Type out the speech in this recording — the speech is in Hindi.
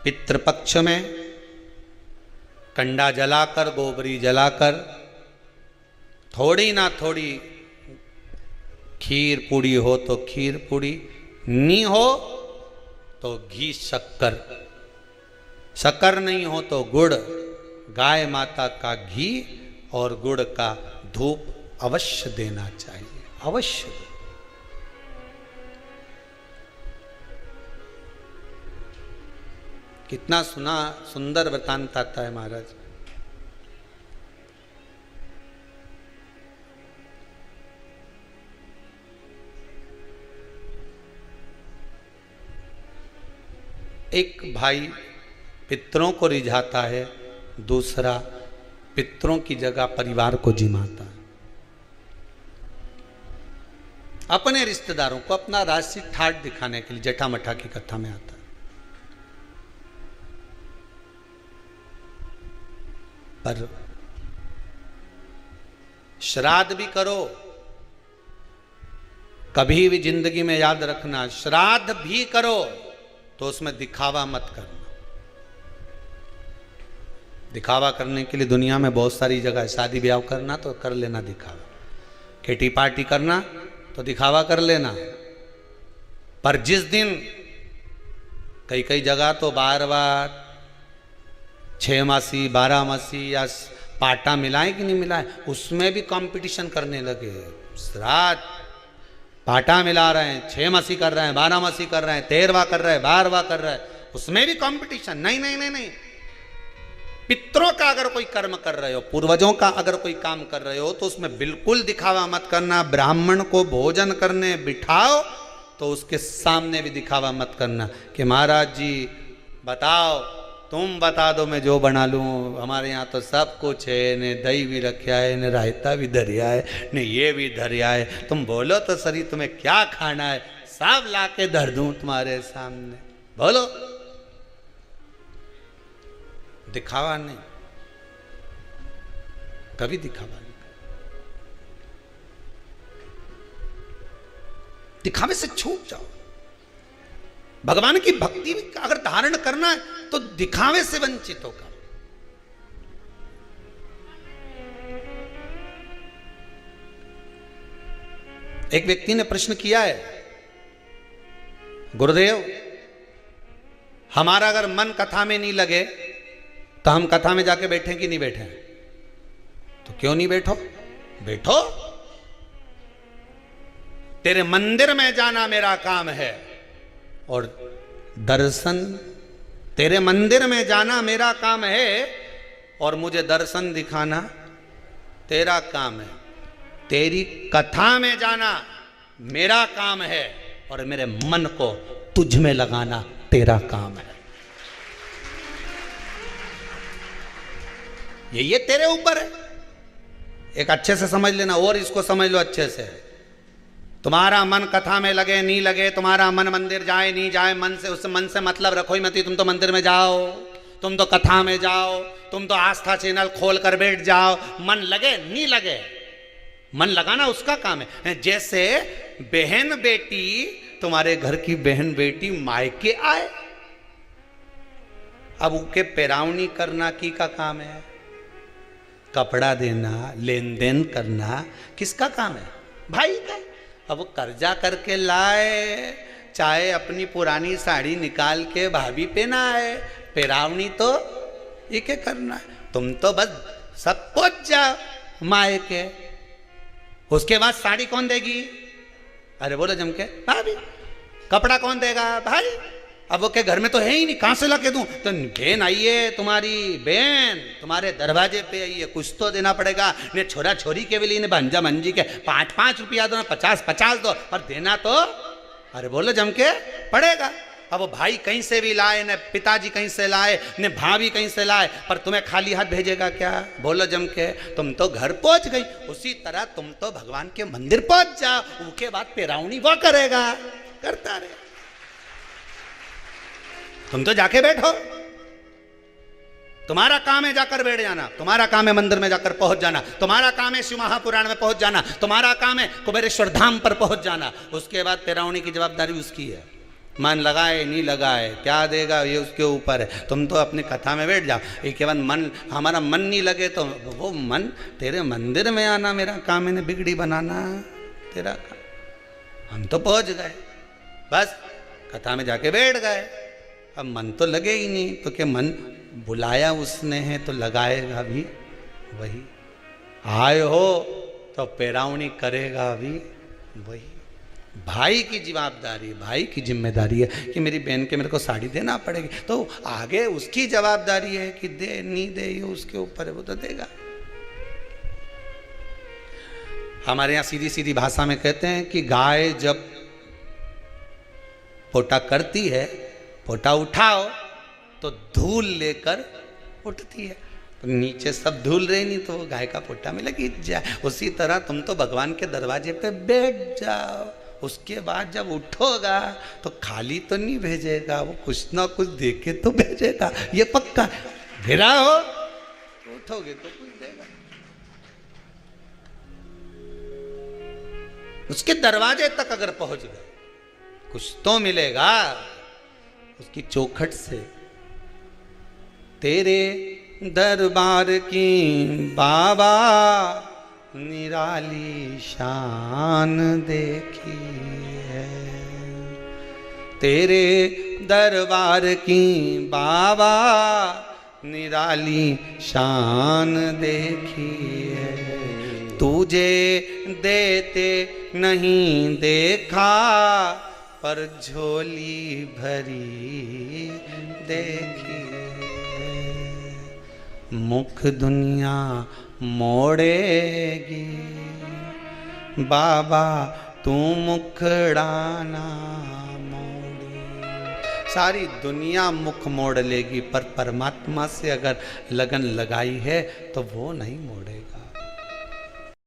पितृपक्ष में कंडा जलाकर, गोबरी जलाकर, थोड़ी ना थोड़ी खीर पूड़ी हो तो खीर पूड़ी, नहीं हो तो घी शक्कर, शक्कर नहीं हो तो गुड़, गाय माता का घी और गुड़ का धूप अवश्य देना चाहिए, अवश्य। कितना सुंदर वृतांत आता है महाराज। एक भाई पितरों को रिझाता है, दूसरा पितरों की जगह परिवार को जिमाता है। अपने रिश्तेदारों को अपना राशि ठाट दिखाने के लिए जटा मठा की कथा में आता है। पर श्राद्ध भी करो, कभी भी जिंदगी में याद रखना, श्राद्ध भी करो तो उसमें दिखावा मत करना। दिखावा करने के लिए दुनिया में बहुत सारी जगह है। शादी ब्याह करना तो कर लेना दिखावा, किटी पार्टी करना तो दिखावा कर लेना, पर जिस दिन कई कई जगह तो बार-बार 6 मासी 12 मासी या पाटा मिलाए कि नहीं मिलाए, उसमें भी कंपटीशन करने लगे। श्राद्ध पाटा मिला रहे हैं, 6 मासी कर रहे हैं, 12 मासी कर रहे हैं, 13वां कर रहे हैं, 12वां कर रहे हैं, उसमें भी कंपटीशन। नहीं नहीं नहीं नहीं, पितरों का अगर कोई कर्म कर रहे हो, पूर्वजों का अगर कोई काम कर रहे हो तो उसमें बिल्कुल दिखावा मत करना। ब्राह्मण को भोजन करने बिठाओ तो उसके सामने भी दिखावा मत करना कि महाराज जी बताओ, तुम बता दो मैं जो बना लूँ, हमारे यहाँ तो सब कुछ है, ने दही भी रखा है, ने रायता भी धरिया है, ने ये भी धरिया है, तुम बोलो तो सही तुम्हें क्या खाना है, सब ला के धर दूँ तुम्हारे सामने, बोलो। दिखावा नहीं, कभी दिखावा नहीं। दिखावे से छूट जाओ। भगवान की भक्ति अगर धारण करना है तो दिखावे से वंचित होकर। एक व्यक्ति ने प्रश्न किया है, गुरुदेव हमारा अगर मन कथा में नहीं लगे तो हम कथा में जाके बैठे कि नहीं बैठे? तो क्यों नहीं बैठो? बैठो। तेरे मंदिर में जाना मेरा काम है और दर्शन, तेरे मंदिर में जाना मेरा काम है और मुझे दर्शन दिखाना तेरा काम है। तेरी कथा में जाना मेरा काम है और मेरे मन को तुझ में लगाना तेरा काम है। ये तेरे ऊपर है। एक अच्छे से समझ लेना और इसको समझ लो अच्छे से। तुम्हारा मन कथा में लगे नहीं लगे, तुम्हारा मन मंदिर जाए नहीं जाए, मन से उस मन से मतलब रखो ही मत। तुम तो मंदिर में जाओ, तुम तो कथा में जाओ, तुम तो आस्था चैनल खोल कर बैठ जाओ, मन लगे नहीं लगे, मन लगाना उसका काम है। जैसे बहन बेटी, तुम्हारे घर की बहन बेटी मायके आए, अब उनके पैरावनी करना की का काम है? कपड़ा देना, लेन देन करना किसका काम है? भाई का। अब वो कर्जा करके लाए, चाहे अपनी पुरानी साड़ी निकाल के भाभी पहनाए, पैरावनी तो ये क्या करना है? तुम तो बस सब पहुंच जाओ मायके, उसके बाद साड़ी कौन देगी? अरे बोलो जम के, भाभी। कपड़ा कौन देगा? भाई। अब वो के घर में तो है ही नहीं, कहां से ला के दूं? तो बहन आई है, तुम्हारी बहन तुम्हारे दरवाजे पे आई है, कुछ तो देना पड़ेगा। ने छोरा छोरी के भी लिए, ने भंजा भंजी के 5-5 रुपया दो, 50-50 दो, पर देना तो अरे बोलो जम के पड़ेगा। अब वो भाई कहीं से भी लाए, ने पिताजी कहीं से लाए, ने भाभी कहीं से लाए, पर तुम्हें खाली हाथ भेजेगा क्या? बोलो जम के। तुम तो घर पहुंच गई, उसी तरह तुम तो भगवान के मंदिर पहुंच जाओ, उसके बाद पैरावनी वो करेगा, करता रहे। तुम तो जाके बैठो, तुम्हारा काम है जाकर बैठ जाना, तुम्हारा काम है मंदिर में जाकर पहुंच जाना, तुम्हारा काम है शिव महापुराण में पहुंच जाना, तुम्हारा काम है कुबेरेश्वर धाम पर पहुंच जाना, उसके बाद पैरावनी की जवाबदारी उसकी है। मन लगाए नहीं लगाए क्या देगा ये उसके ऊपर है। तुम तो अपनी कथा में बैठ जाओ, ये केवल मन, हमारा मन नहीं लगे तो वो मन तेरे मंदिर में आना मेरा काम है, ने बिगड़ी बनाना तेरा काम। हम तो पहुंच गए, बस कथा में जाके बैठ गए, अब मन तो लगे ही नहीं, तो क्या मन बुलाया उसने है तो लगाएगा भी वही, आए हो तो पेरावनी करेगा भी वही। भाई की जवाबदारी, भाई की जिम्मेदारी है कि मेरी बहन के मेरे को साड़ी देना पड़ेगी, तो आगे उसकी जवाबदारी है कि दे नहीं दे ये उसके ऊपर है, वो तो देगा। हमारे यहाँ सीधी सीधी भाषा में कहते हैं कि गाय जब पोटा करती है, पोटा उठाओ तो धूल लेकर उठती है, तो नीचे सब धूल रही नहीं तो वो गाय का पोटा में लगी जाए। उसी तरह तुम तो भगवान के दरवाजे पे बैठ जाओ, उसके बाद जब उठोगा तो खाली तो नहीं भेजेगा, वो कुछ ना कुछ देके तो भेजेगा, ये पक्का। गिरा हो तो उठोगे तो कुछ देगा, उसके दरवाजे तक अगर पहुंच गए कुछ तो मिलेगा उसकी चौखट से। तेरे दरबार की बाबा निराली शान देखी है, तेरे दरबार की बाबा निराली शान देखी है। तुझे देते नहीं देखा पर झोली भरी देखी है। मुख दुनिया मोड़ेगी बाबा तू मुखड़ाना मोड़ी। सारी दुनिया मुख मोड़ लेगी पर परमात्मा से अगर लगन लगाई है तो वो नहीं मोड़ेगा।